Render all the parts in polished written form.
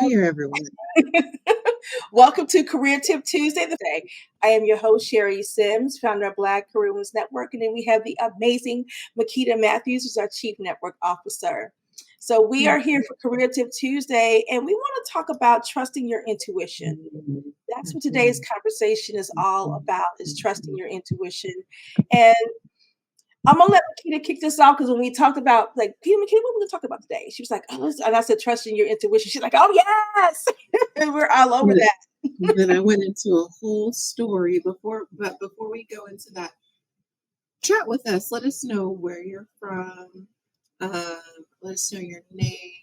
New Year, everyone. Welcome to Career Tip Tuesday. I am your host, Sherry Sims, founder of Black Career Women's Network. And then we have the amazing Makita Matthews, who's our Chief Network Officer. So we are here for Career Tip Tuesday, and we want to talk about trusting your intuition. That's what today's conversation is all about, is trusting your intuition. And I'm gonna let Makita kick this off because when we talked about Makita, what we're gonna talk about today? She was like, "Oh," and I said, "Trusting your intuition." She's like, "Oh yes," and we're all over that. Then I went into a whole story before we go into that, chat with us. Let us know where you're from. Let us know your name.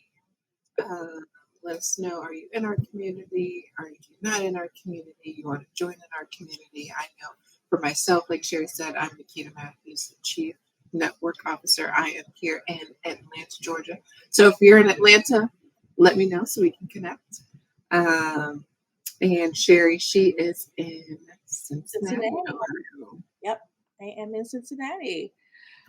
Let us know, are you in our community? Are you not in our community? You want to join in our community? I know for myself, like Sherry said, I'm Makita Matthews, the Chief Network Officer. I am here in Atlanta, Georgia. So if you're in Atlanta, let me know so we can connect. And Sherry, she is in Cincinnati. Yep, I am in Cincinnati.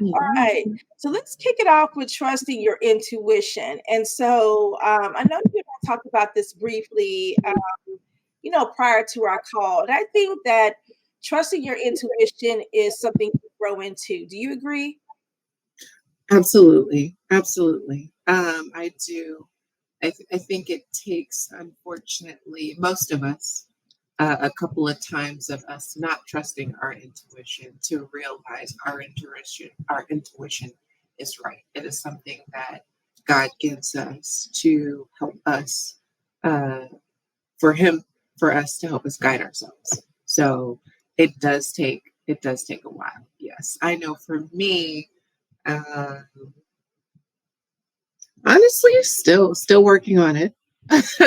All right, so let's kick it off with trusting your intuition. And so I know you and I talked about this briefly, prior to our call. And I think that trusting your intuition is something you grow into. Do you agree? Absolutely. I do. I think it takes, unfortunately, most of us, a couple of times of us not trusting our intuition to realize our intuition is right. It is something that God gives us to help us, for us to help us guide ourselves. So it does take a while. Yes, I know for me, honestly, still working on it.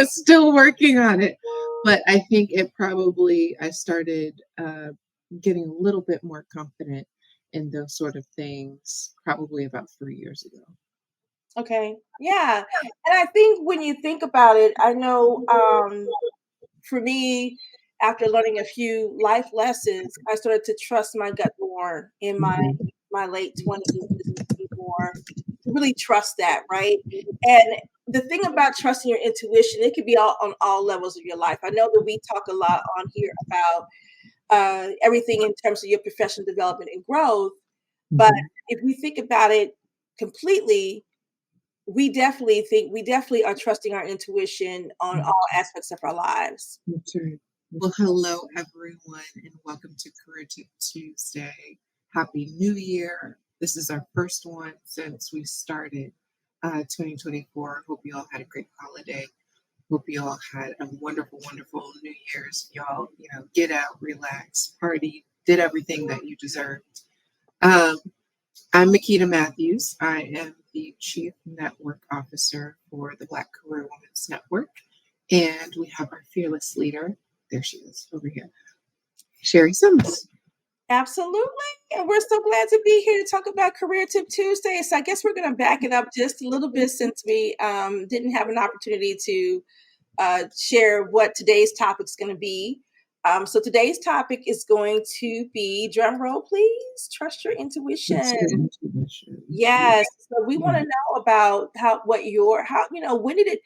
Still working on it. But I think I started getting a little bit more confident in those sort of things probably about 3 years ago. Okay. Yeah. And I think when you think about it, I know for me, after learning a few life lessons, I started to trust my gut more in my late 20s more, to really trust that, right? And the thing about trusting your intuition, it could be on all levels of your life. I know that we talk a lot on here about everything in terms of your professional development and growth. But if we think about it completely, we definitely are trusting our intuition on all aspects of our lives. That's right. Well, hello everyone, and welcome to Career Tip Tuesday. Happy New Year. This is our first one since we started 2024. Hope you all had a great holiday. Hope you all had a wonderful, wonderful New Year's. Y'all, get out, relax, party, did everything that you deserved. I'm Makita Matthews. I am the Chief Network Officer for the Black Career Women's Network. And we have our fearless leader. There she is, over here. Sherry Sims. Absolutely. And we're so glad to be here to talk about Career Tip Tuesday. So I guess we're going to back it up just a little bit since we didn't have an opportunity to share what today's topic is going to be. So today's topic is going to be, drum roll, please, trust your intuition. Yes. So we want to know about when did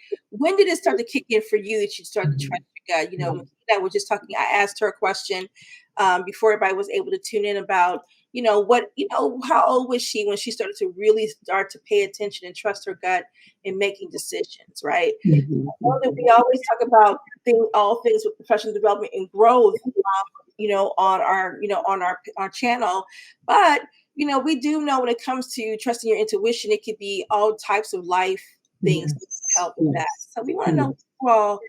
it start to kick in for you that you started to trust your gut? That we're just talking. I asked her a question before everybody was able to tune in about, how old was she when she started to really start to pay attention and trust her gut in making decisions, right? I know that we always talk about all things with professional development and growth, on our channel, but we do know when it comes to trusting your intuition, it could be all types of life things that help with that. So we want to know, well,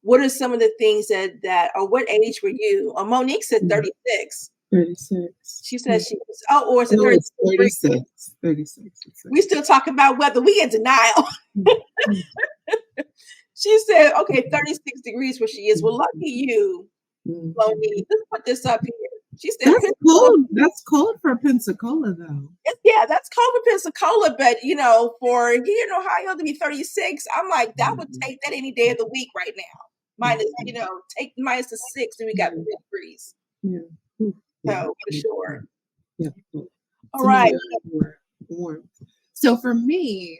what are some of the things that or what age were you? Monique said 36. 36. She said she was, or is it 36? 36. We still talking about weather. We in denial. She said, okay, 36 degrees where she is. Well, lucky you, Monique. Let's put this up here. She said, that's cold. That's cold for Pensacola, though. Yeah, that's cold for Pensacola, but for here in Ohio to be 36, I'm like, that would take that any day of the week right now. Minus, take minus the 6, and we got 3 degrees. Yeah. So for sure. Yeah. All right. Warm. So for me,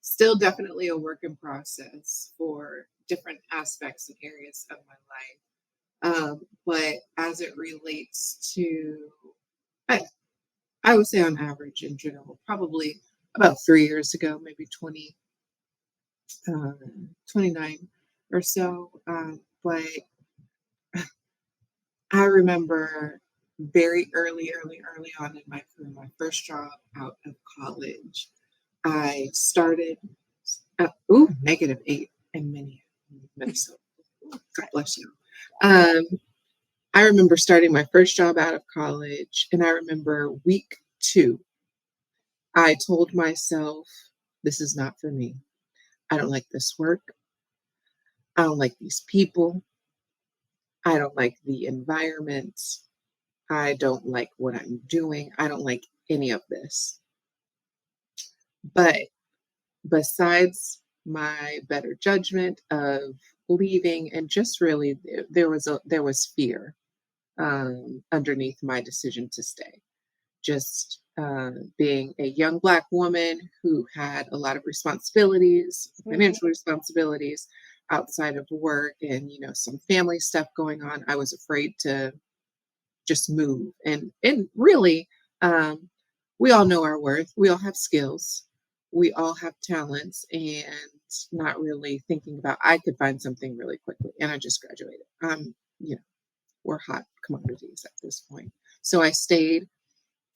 Still definitely a work in process for different aspects and areas of my life. But as it relates to, I, I would say on average in general, probably about 3 years ago, maybe uh, 29 or so. But I remember very early on in my career, my first job out of college, I started -8 in Minnesota. God bless you. Um, I remember starting my first job out of college, and I remember week 2, I told myself, "This is not for me. I don't like this work. I don't like these people. I don't like the environment. I don't like what I'm doing. I don't like any of this." But besides my better judgment of leaving and just really there was fear underneath my decision to stay. Just being a young Black woman who had a lot of responsibilities, Mhm. financial responsibilities outside of work, and some family stuff going on. I was afraid to just move, and really, um, we all know our worth. We all have skills. We all have talents, and not really thinking about I could find something really quickly. And I just graduated. You know, we're hot commodities at this point. So I stayed,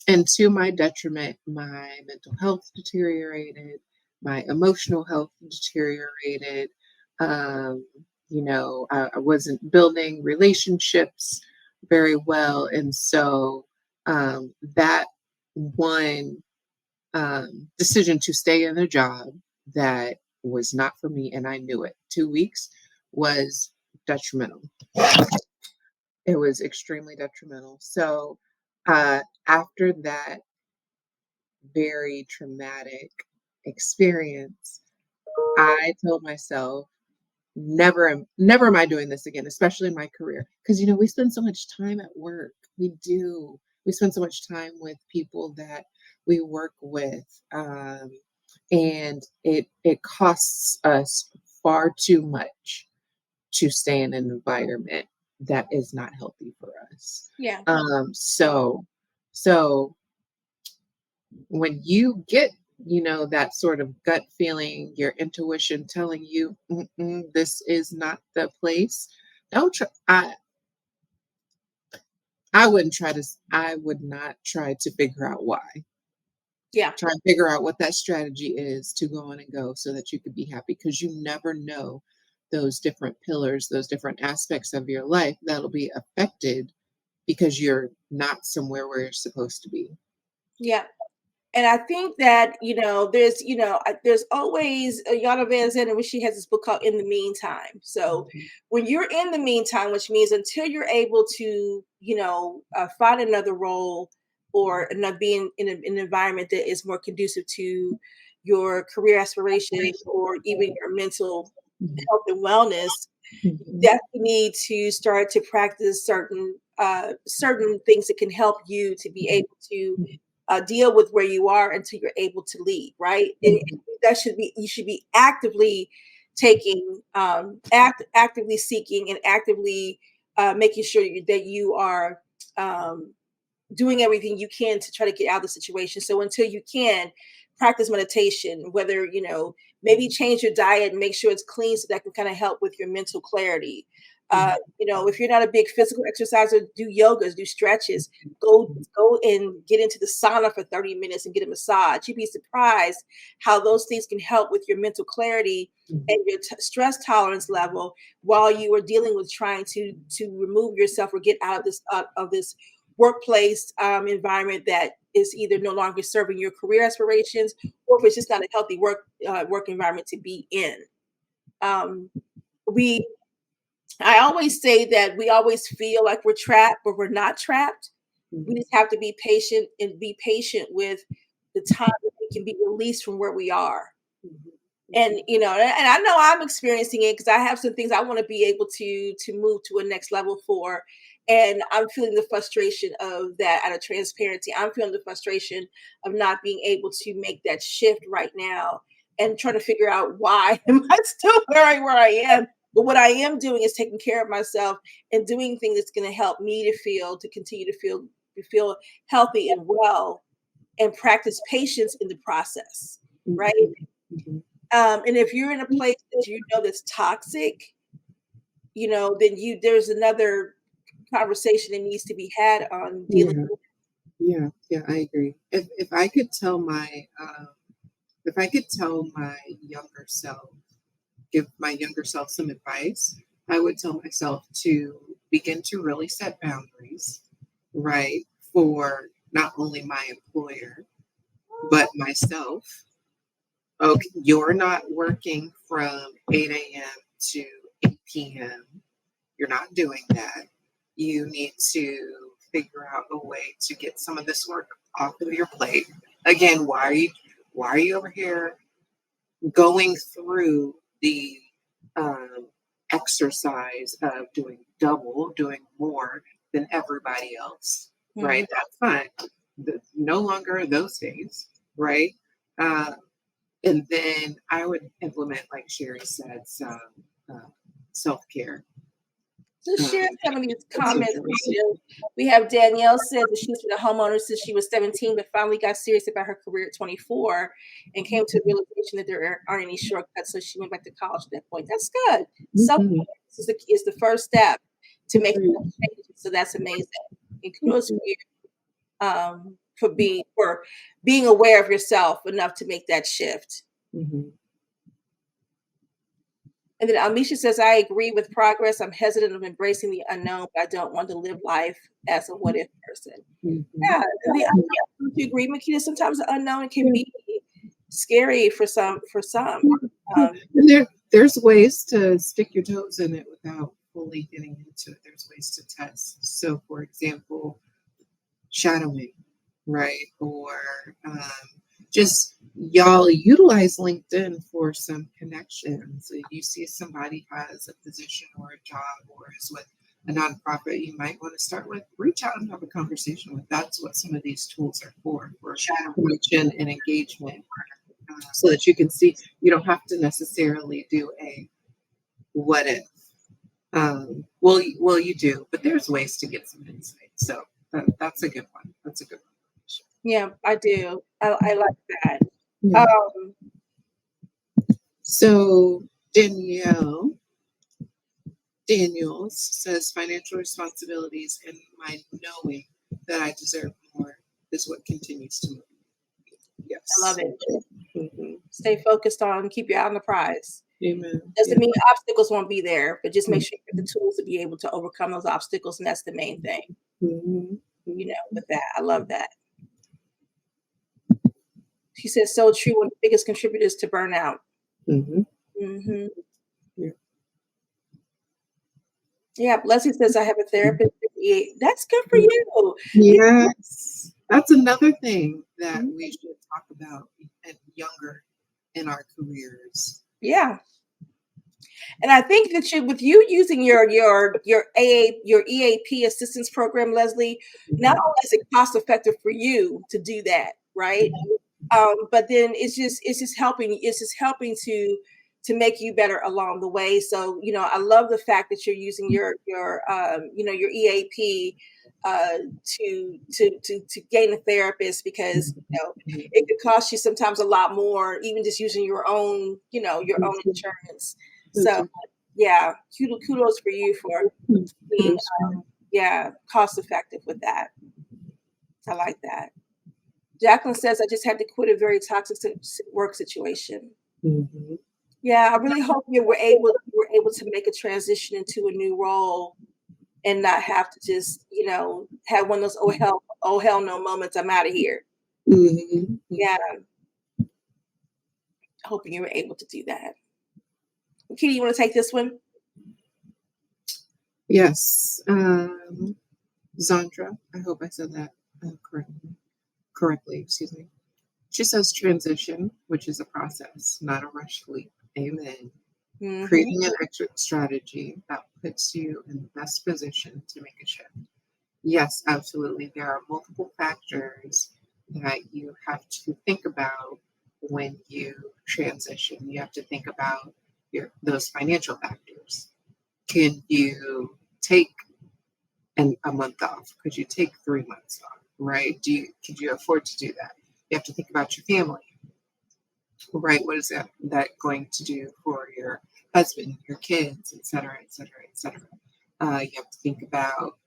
and to my detriment, my mental health deteriorated, my emotional health deteriorated. Um, I wasn't building relationships very well. And so that one decision to stay in a job that was not for me, and I knew it, 2 weeks was detrimental. It was extremely detrimental. So after that very traumatic experience, I told myself, never am I doing this again, especially in my career. Because we spend so much time at work. We do. We spend so much time with people that we work with. And it costs us far too much to stay in an environment that is not healthy for us. Yeah. So when you get that sort of gut feeling, your intuition telling you, this is not the place, don't try. I would not try to figure out why. Yeah. Try and figure out what that strategy is to go on and go so that you could be happy, because you never know those different pillars, those different aspects of your life that'll be affected because you're not somewhere where you're supposed to be. Yeah. And I think that, there's always Yana Van Zandt, which she has this book called In the Meantime. So Mhm, when you're in the meantime, which means until you're able to, find another role or not being in an environment that is more conducive to your career aspirations or even your mental mhm, health and wellness, mhm, definitely need to start to practice certain things that can help you to be mhm, able to mhm, deal with where you are until you're able to lead, right? And mhm, that should be you should be actively actively seeking and actively making sure that you are um, doing everything you can to try to get out of the situation. So until you can practice meditation, whether maybe change your diet and make sure it's clean so that can kind of help with your mental clarity. mhm, If you're not a big physical exerciser, do yogas, do stretches, go and get into the sauna for 30 minutes and get a massage. You'd be surprised how those things can help with your mental clarity mhm, and your stress tolerance level while you are dealing with trying to remove yourself or get out of this workplace environment that is either no longer serving your career aspirations or if it's just not a healthy work environment to be in. Um, we I always say that we always feel like we're trapped, but we're not trapped. We mhm, just have to be patient and be patient with the time that we can be released from where we are. mhm, And and I know I'm experiencing it because I have some things I want to be able to move to a next level for, and I'm feeling the frustration of that. Out of transparency, I'm feeling the frustration of not being able to make that shift right now and trying to figure out why am I still where I am. But what I am doing is taking care of myself and doing things that's going to help me to continue to feel healthy and well, and practice patience in the process, right? Mhm. And if you're in a place that you know that's toxic, then there's another conversation that needs to be had on dealing Yeah, with. yeah, I agree. If I could tell if I could tell my younger self, give my younger self some advice, I would tell myself to begin to really set boundaries, right, for not only my employer, but myself. Okay, you're not working from 8 a.m. to 8 p.m. You're not doing that. You need to figure out a way to get some of this work off of your plate. Again, why are you over here going through the um, exercise of doing more than everybody else, Mhm. right? That's fine. No longer those days, right? Uh, and then I would implement, like Sherry said, some uh, self care. Just Um, share some of these that's comments. interesting. We have Danielle says that she's been a homeowner since she was 17, but finally got serious about her career at 24 and came to the realization that there aren't any shortcuts. So she went back to college at that point. That's good. Self Mhm. is the first step to making Agreed. those changes. So that's amazing. And kudos for you for being aware of yourself enough to make that shift. Mhm. And then Amisha says, I agree with progress. I'm hesitant of embracing the unknown, but I don't want to live life as a what if person. Mhm. Yeah, the unknown, do you agree, Makita? Sometimes the unknown can Yeah. be scary for some. For some, Yeah. um, And there's ways to stick your toes in it without fully getting into it. There's ways to test. So, for example, shadowing, right? Or just y'all utilize LinkedIn for some connections. If you see somebody has a position or a job or is with a nonprofit you might want to start with, reach out and have a conversation with. That's what some of these tools are for connection and engagement, so that you can see. You don't have to necessarily do a what if. Well, you do, but there's ways to get some insight. So that's a good one. That's a good one. yeah, I do. I like that. Yeah. Um, So Daniels says financial responsibilities and my knowing that I deserve more is what continues to move me. I love Yes. it. Mhm. Stay focused on, keep your eye on the prize. Amen. Yeah. Doesn't mean obstacles won't be there, but just make sure you have the tools to be able to overcome those obstacles, and that's the main thing. Mhm. With that, I love that. She says, so true. One of the biggest contributors to burnout. Mhm. Hmm. Yeah. Yeah, Leslie says, I have a therapist. That's good for you. You Yes. That's another thing that know, we should talk about at younger in our careers. yeah. And I think that with you using your EAP assistance program, Leslie, not Mhm. only is it cost effective for you to do that, right? But then it's just helping to make you better along the way. So I love the fact that you're using your EAP to gain a therapist, because Mhm. it could cost you sometimes a lot more, even just using your own insurance. So Mhm. yeah, kudos for you for being Kudos for you. cost effective with that. I like that. Jacqueline says, I just had to quit a very toxic work situation. Mhm. Yeah, I really hope you were able to make a transition into a new role and not have to just, have one of those oh hell no moments. I'm out of here. Mhm. Yeah, hoping you were able to do that. Kitty, you want to take this one? Yes. Zandra, I hope I said that correctly. Excuse me. She says transition, which is a process, not a rush leap. Amen. Hmm. Creating an exit strategy that puts you in the best position to make a shift. Yes, absolutely. There are multiple factors that you have to think about when you transition. You have to think about those financial factors. Can you take a month off? Could you take 3 months off? Right? Could you afford to do that? You have to think about your family, right? What is that going to do for your husband, your kids, et cetera, et cetera, et cetera. You have to think about,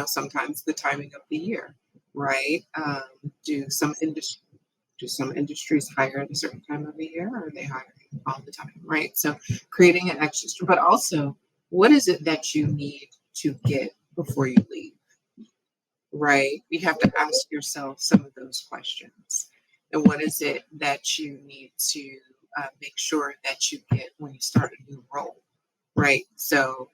sometimes the timing of the year, right? Do some industry do some industries hire at a certain time of the year, or are they hiring all the time, right? So creating an extra, but also, what is it that you need to get before you leave, right? You have to ask yourself some of those questions. And what is it that you need to make sure that you get when you start a new role, right? So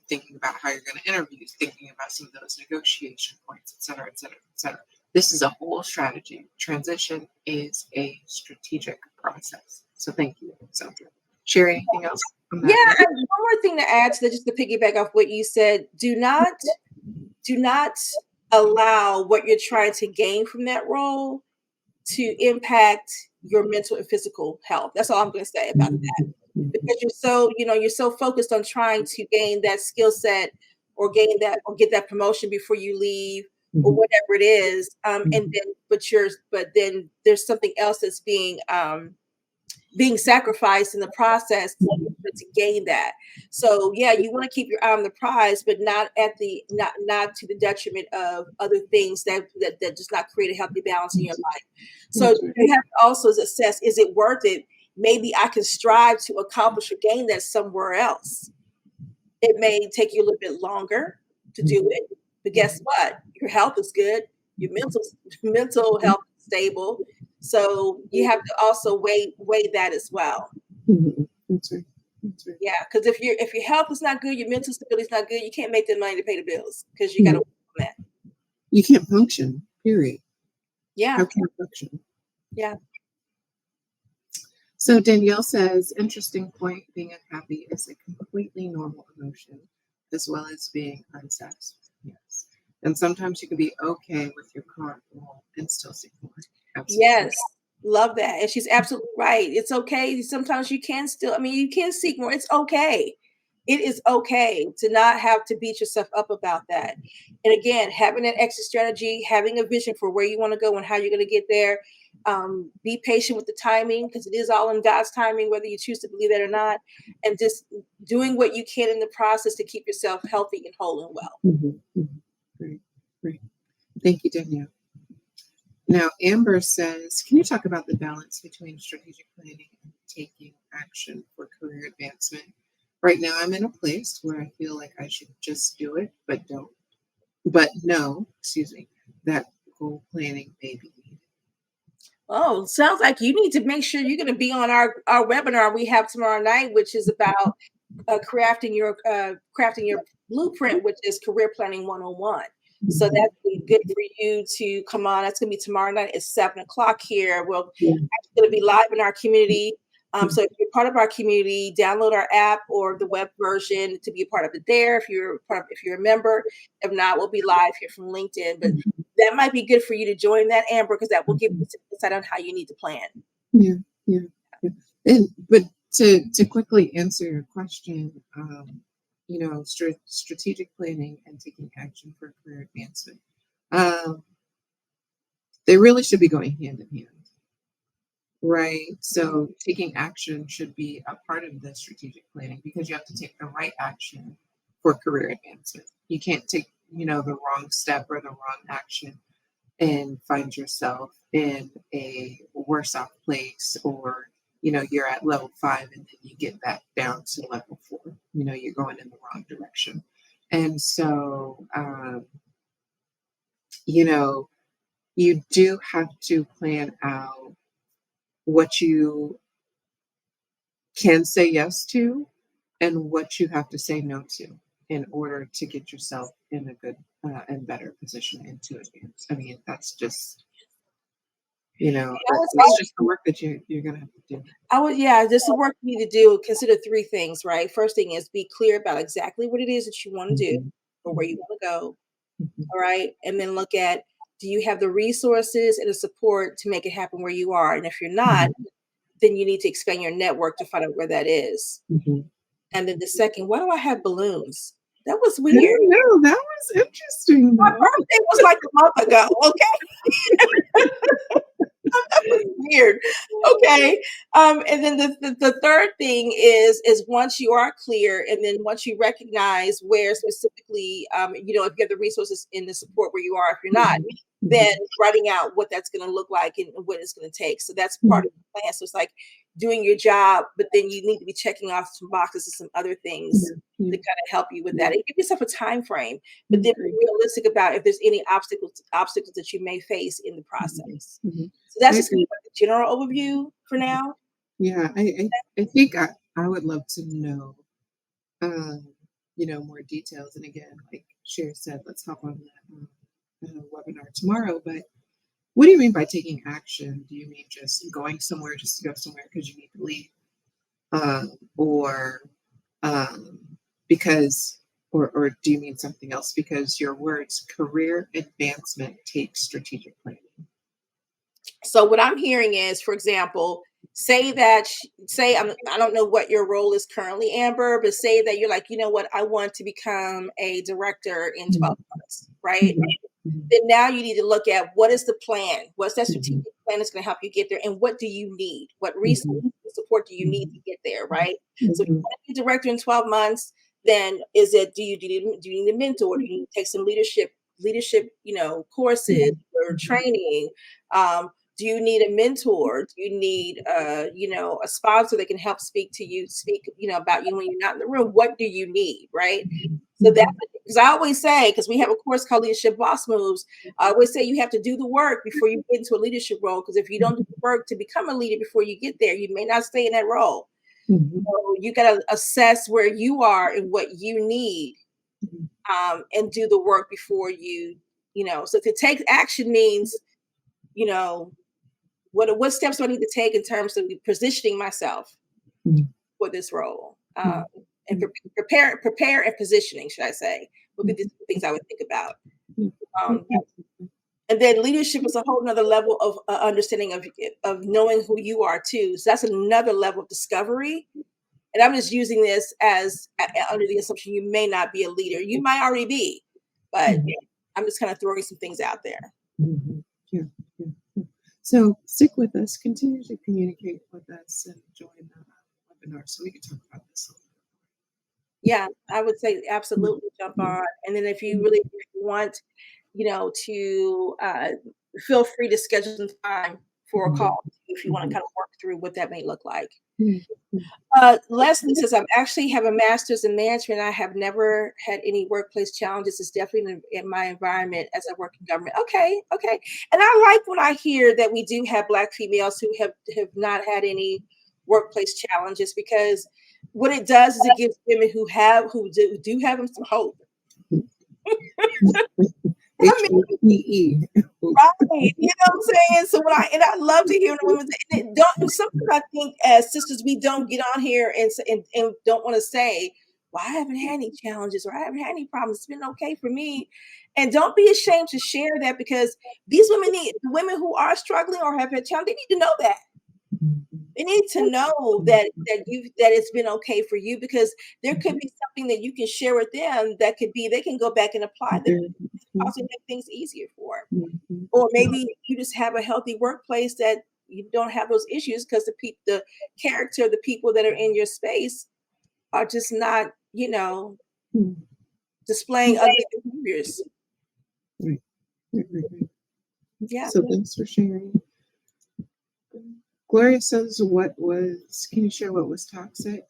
thinking about how you're going to interview, thinking about some of those negotiation points, et cetera, et cetera, et cetera. This is a whole strategy. Transition is a strategic process. So thank you, Sandra. Share anything else on Yeah, that note? and one more thing to add to that, just to piggyback off what you said, do not allow what you're trying to gain from that role to impact your mental and physical health. That's all I'm going to say about that. Because you're so focused on trying to gain that skill set or gain that or get that promotion before you leave or Mhm. whatever it is. And Mhm. then but then there's something else that's being sacrificed in the process to gain that. So yeah, you want to keep your eye on the prize, but not to the detriment of other things that does not create a healthy balance in your life. So That's right. you have to also assess, is it worth it? Maybe I can strive to accomplish or gain that somewhere else. It may take you a little bit longer to do it, but guess what? Your health is good. Your mental health is stable. So you have to also weigh that as well. Mhm. That's right. That's right. Yeah, because if your health is not good, your mental stability is not good, you can't make the money to pay the bills because you got to Mhm. work on that. You can't function, period. How Yeah, can you function? yeah. So Danielle says, interesting point, being unhappy is a completely normal emotion, as well as being unsatisfied. Yes. And sometimes you can be okay with your current role and still seek more. Absolutely. Yes, love that, and she's absolutely right. It's okay. Sometimes you can still, I mean, you can seek more. It's okay. It is okay to not have to beat yourself up about that. And again, having an exit strategy, having a vision for where you want to go and how you're going to get there. Be patient with the timing because it is all in God's timing, whether you choose to believe that or not. And just doing what you can in the process to keep yourself healthy and whole and well. Mhm, mhm. Great, great. Thank you, Danielle. Now, Amber says, can you talk about the balance between strategic planning and taking action for career advancement? Right now, I'm in a place where I feel like I should just do it, but don't. But no, excuse me, that goal planning may be needed. Oh, sounds like you need to make sure you're going to be on our webinar we have tomorrow night, which is about crafting your blueprint, which is career planning 101. So Mhm. that's be good for you to come on. That's going to be tomorrow night at 7 o'clock here. We're Yeah. actually going to be live in our community. Mhm. So if you're part of our community, download our app or the web version to be a part of it there. If you're a member, if not, we'll be live here from LinkedIn. But that might be good for you to join that, Amber, because that will give you some insight on how you need to plan. Yeah, yeah, yeah. And but to quickly answer your question, strategic planning and taking action for career advancement, um, they really should be going hand in hand, right? So taking action should be a part of the strategic planning because you have to take the right action for career advancement. You can't take, the wrong step or the wrong action and find yourself in a worse off place, or you're at level 5 and then you get back down to level 4. You're going in the wrong direction. And so you know you do have to plan out what you can say yes to and what you have to say no to in order to get yourself in a good and better position and to advance. I mean, that's just that's just the work that you're gonna have to do. Yeah, this is work you need to do. Consider three things, right? First thing is be clear about exactly what it is that you want to do Mhm, or where you want to go. mhm, All right. And then look at, do you have the resources and the support to make it happen where you are? And if you're not, mhm, then you need to expand your network to find out where that is. Mhm. And then the second, why do I have balloons? That was I weird. don't know. That was interesting, My though. birthday was like a month ago. Okay. That was weird. Okay. And then the third thing is once you are clear, and then once you recognize where specifically, if you have the resources in the support where you are, if you're not, Mhm. then Mhm. writing out what that's going to look like and what it's going to take. So that's part Mhm. of the plan. So it's like doing your job, but then you need to be checking off some boxes and some other things Yeah. Yeah. to kind of help you with Yeah. that. And give yourself a time frame, but then Okay. be realistic about if there's any obstacles that you may face in the Mhm. process. Mhm. So that's I just kind agree. of like a general overview for now. Yeah, I think I would love to know, um, more details. And again, like Cher said, let's hop on that webinar tomorrow. But what do you mean by taking action? Do you mean just going somewhere just to go somewhere because you need to leave, or um, because, or do you mean something else? Because your words, career advancement takes strategic planning. So what I'm hearing is, for example, say that say I don't know what your role is currently, Amber, but say that you're like, you know what, I want to become a director in Mhm. 12 months, right? Mhm. Mhm. Then now you need to look at what is the plan? What's that strategic Mhm. plan that's going to help you get there? And what do you need? What Mhm. resources and support do you need to Mhm. get there, right? So if you Mhm. want to be a director in 12 months, then is it do you need a mentor? Do you need to take some leadership, courses Mhm. or training? Um, do you need a mentor? Do you need a sponsor that can help speak, about you when you're not in the room? What do you need, right? Mhm. So that's Mhm. because I always say, because we have a course called Leadership Boss Moves, I always say you have to do the work before you get into a leadership role. Because if you don't do the work to become a leader before you get there, you may not stay in that role. Mhm. So you got to assess where you are and what you need, Mhm. and do the work before So to take action means, you know, what steps do I need to take in terms of positioning myself Mhm. for this role? Mhm. And prepare and positioning, should I say, would be the things I would think about. Mhm. Um, Mhm. and then leadership is a whole nother level of understanding of knowing who you are too. So that's another level of discovery. And I'm just using this as under the assumption you may not be a leader. You might already be, but Mhm. I'm just kind of throwing some things out there. Mhm. Yeah, yeah, yeah. So stick with us, continue to communicate with us, and join the webinar so we can talk about this. Yeah, I would say Mhm. absolutely jump Yeah. on. And then if you Mhm. really want, to feel free to schedule some time for a Mhm. call if you want to Mhm. kind of work through what that may look like. Mhm. Mhm. Leslie says, I actually have a master's in management. I have never had any workplace challenges. It's definitely in my environment as I work in government. Okay, okay. And I like when I hear that we do have Black females who have not had any workplace challenges, because what it does is it gives women who do have them some hope. I mean, HOPE. right. You know what I'm saying? So I love to hear when women say, and it don't sometimes I think as sisters we don't get on here and don't want to say, well, I haven't had any challenges or I haven't had any problems. It's been okay for me. And don't be ashamed to share that, because these the women who are struggling or have had challenges, they need to know that. They need to know that it's been okay for you, because there could be something that you can share with them that could be they can go back and apply that possibly make things easier for 'em. Or maybe you just have a healthy workplace that you don't have those issues because the character of the people that are in your space are just not, displaying ugly behaviors. Right, right, right, right. Yeah. So thanks for sharing. Gloria says, can you share what was toxic?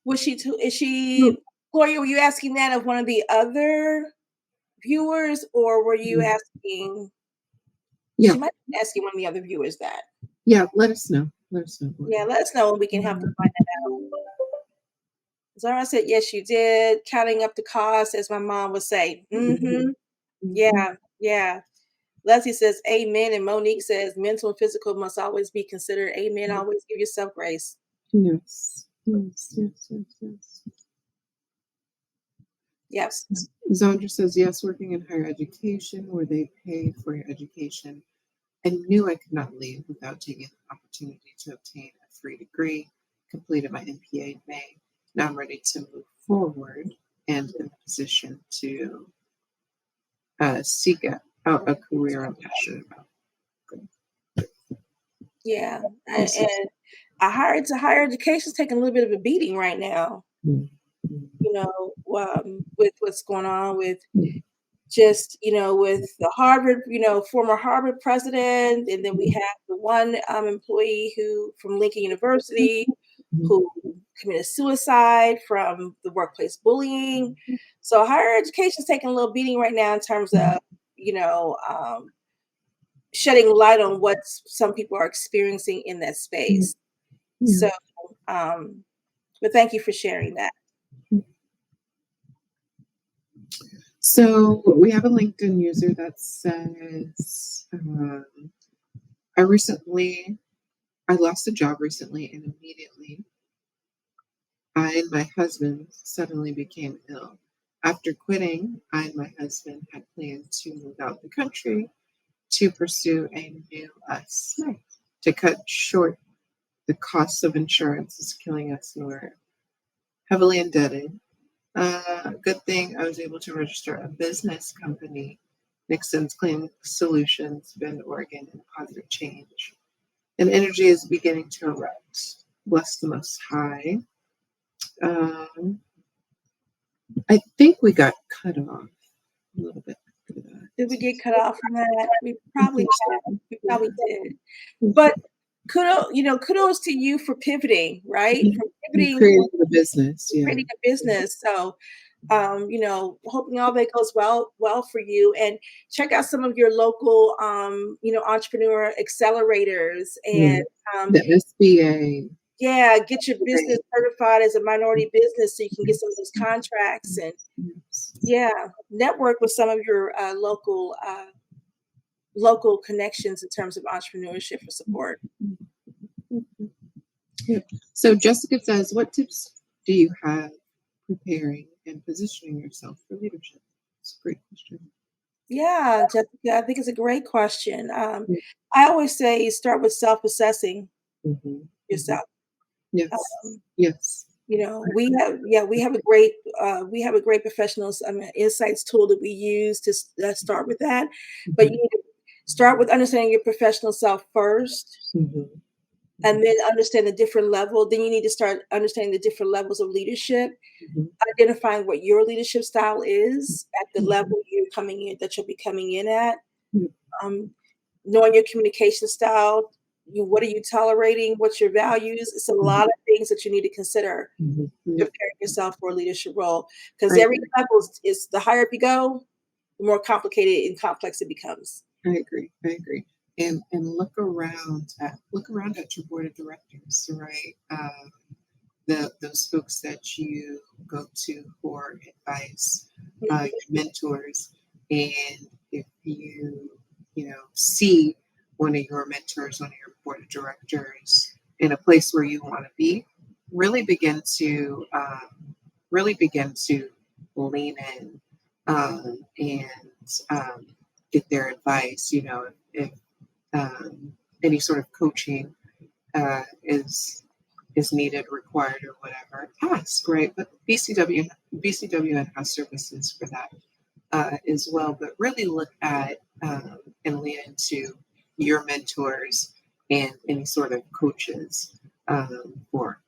Is she No. Gloria, were you asking that of one of the other viewers, or were you Mm. asking Yeah, she might be asking one of the other viewers that? yeah, let us know. Let us know, Yeah, Gloria. let us know and we can help to find that out. Zara said, yes, you did. Counting up the cost, as my mom would say. Mhm, mhm. Yeah, yeah. Leslie says, amen. And Monique says, mental and physical must always be considered. Amen. Always give yourself grace. Yes, yes, yes, yes, yes. Yes. Zandra says, yes, working in higher education where they pay for your education I knew I could not leave without taking the opportunity to obtain a free degree, completed my MPA in May. Now I'm ready to move forward and in a position to seek out a career I'm passionate about. Yeah, This is and higher education is taking a little bit of a beating right now. mm, With what's going on with mm, just, with the Harvard, former Harvard president, and then we mm, have the one employee who from Lincoln mm, University mm, who committed suicide from the workplace bullying. So higher education is taking a little beating right now in terms mm, of, you know, um, shedding light on what some people are experiencing in that mm, space. yeah. So, um, but thank you for sharing that. So we have a LinkedIn user that says, I lost a job recently and immediately I and my husband suddenly became ill. After quitting, I and my husband had planned to move out the country to pursue a new us. To cut short, the cost of insurance is killing us and we're heavily indebted. Good thing I was able to register a business company, Nixon's Clean Solutions, Bend, Oregon, and positive change. And energy is beginning to erupt. Bless the Most High. Um, I think we got cut off a little bit after that. Did we get cut off from that? We I probably think have. so. We Yeah. probably did. But kudos to you for pivoting, right? Mhm. For And pivoting, creating the business, yeah. creating a business. So, hoping all that goes well for you. And check out some of your local, entrepreneur accelerators, Yeah. and um, The SBA. yeah, get your business Right. certified as a minority business so you can get some of those contracts. And Yes. yeah, network with some of your local connections in terms of entrepreneurship for support. Yeah. So Jessica says, what tips do you have preparing and positioning yourself for leadership? It's a great question. Yeah, Jessica, I think it's a great question. Yeah. I always say start with self-assessing Mhm, mhm. yourself. Yes. Um, Yes. we have a great professionals insights tool that we use to start with that. But you Mhm, need to start with understanding your professional self first, mhm, and mhm, then understand the different level. Then you need to start understanding the different levels of leadership, mhm, identifying what your leadership style is at the mhm, level you'll be coming in at. mhm, um, Knowing your communication style, what are you tolerating? What's your values? It's a mhm, lot of things that you need to consider mhm. Yep. preparing yourself for a leadership role. Because I every agree. level is the higher up you go, the more complicated and complex it becomes. I agree. I agree. And look around at your board of directors, right? Those folks that you go to for advice, Mhm. your mentors, and if see one of your mentors, one of your board of directors in a place where you want to be, really begin to lean in and get their advice. If any sort of coaching is needed, required, or whatever, ask, right? But BCWN has services for that as well. But really look at and lean into your mentors and any sort of coaches for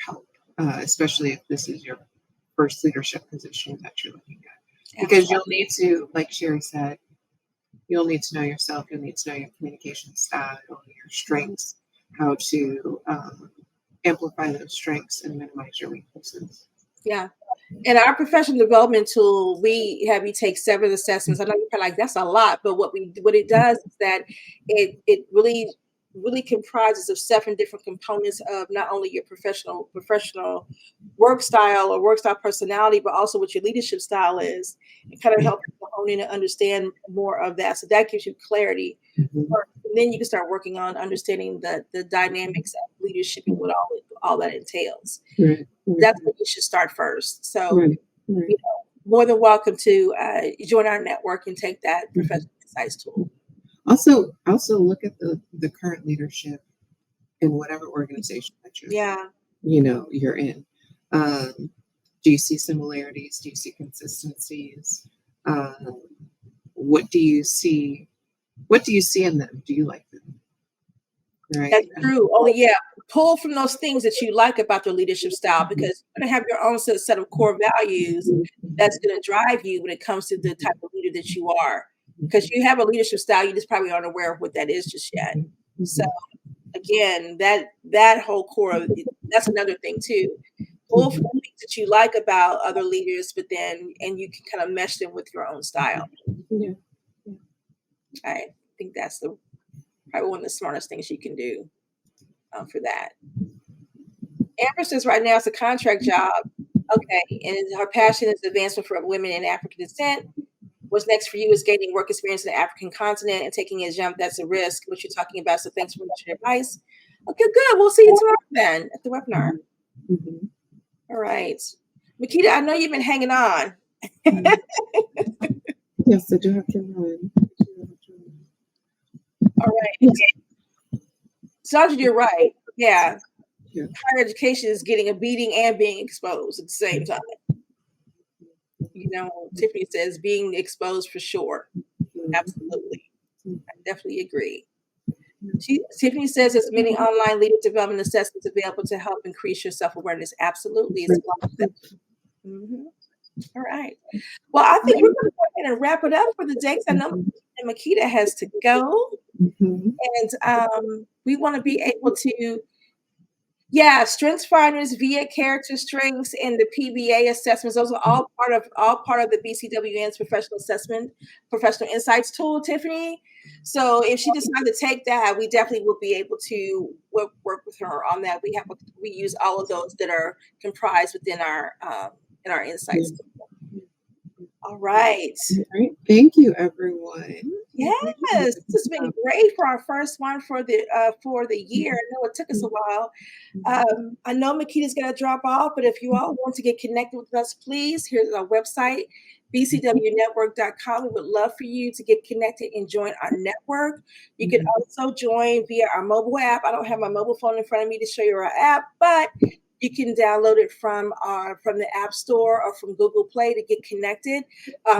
help, especially if this is your first leadership position that you're looking at. Because Absolutely. you'll need to, like Sherry said, you'll need to know yourself. You'll need to know your communication style, your strengths, how to amplify those strengths and minimize your weaknesses. Yeah. In our professional development tool, we have you take 7 assessments. I know you're probably like, "That's a lot," but what it does is that it really comprises of 7 different components of not only your professional work style or work style personality, but also what your leadership style is. It kind of helps you to hone in and understand more of that. So that gives you clarity. Mhm. And then you can start working on understanding the dynamics of leadership and what all that entails. Right, right, That's what you should start first. So right, right. more than welcome to join our network and take that Mhm. professional insights tool. Also look at the current leadership in whatever organization that Yeah, you're in. Um, do you see similarities? Do you see consistencies? Um, what do you see? What do you see in them? Do you like them? that's Right? true. Oh, yeah. Pull from those things that you like about your leadership style because you're going to have your own set of core values that's going to drive you when it comes to the type of leader that you are. Because you have a leadership style, you just probably aren't aware of what that is just yet. So again, that whole core of that's another thing too. Pull from things that you like about other leaders, but then and you can kind of mesh them with your own style. Yeah. I think that's probably one of the smartest things you can do for that. Amber says right now it's a contract job. Okay, and her passion is advancement for women in African descent. What's next for you is gaining work experience in the African continent and taking a jump. That's a risk, what you're talking about. So thanks for your advice. Okay, good. We'll see you tomorrow then at the webinar. Mm-hmm. All right. Makita, I know you've been hanging on. Yes, I do have to run. All right. Sandra, you're right. Yeah. Yeah. Higher education is getting a beating and being exposed at the same time. Tiffany says being exposed for sure. Absolutely. I definitely agree. Tiffany says there's many online leader development assessments available to help increase your self-awareness. Absolutely. It's a lot of them. Mm-hmm. All right. Well, I think we're going to go ahead and wrap it up for the day because I know Makita has to go. And we want to be able to strengths finders via character strengths and the PBA assessments. Those are all part of the BCWN's professional insights tool, Tiffany. So if she decides to take that, we definitely will be able to work with her on that. We use all of those that are comprised within our in our insights. All right. Thank you, everyone. Yes, this has been great for our first one for the year. I know it took us a while. I know Makita's going to drop off, but if you all want to get connected with us, please, here's our website, bcwnetwork.com. We would love for you to get connected and join our network. You can also join via our mobile app. I don't have my mobile phone in front of me to show you our app, but you can download it from the App Store or from Google Play to get connected.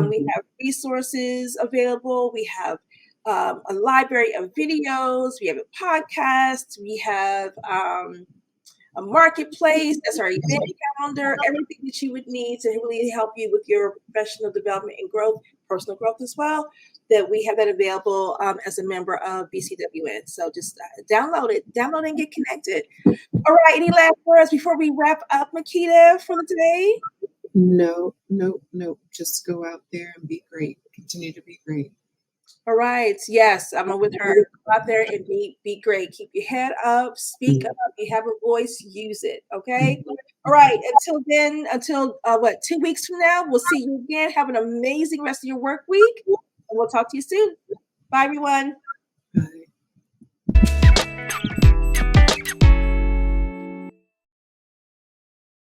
We have resources available. We have a library of videos. We have a podcast. We have a marketplace. That's our event calendar. Everything that you would need to really help you with your professional development and growth, personal growth as well. That we have that available as a member of BCWN. So just download it and get connected. All right. Any last words before we wrap up, Makita, for the day? No. Just go out there and be great. Continue to be great. All right. Yes, I'm with her. Go out there and be great. Keep your head up. Speak up. You have a voice. Use it. Okay. All right. Until then, 2 weeks from now, we'll see you again. Have an amazing rest of your work week, and we'll talk to you soon. Bye, everyone.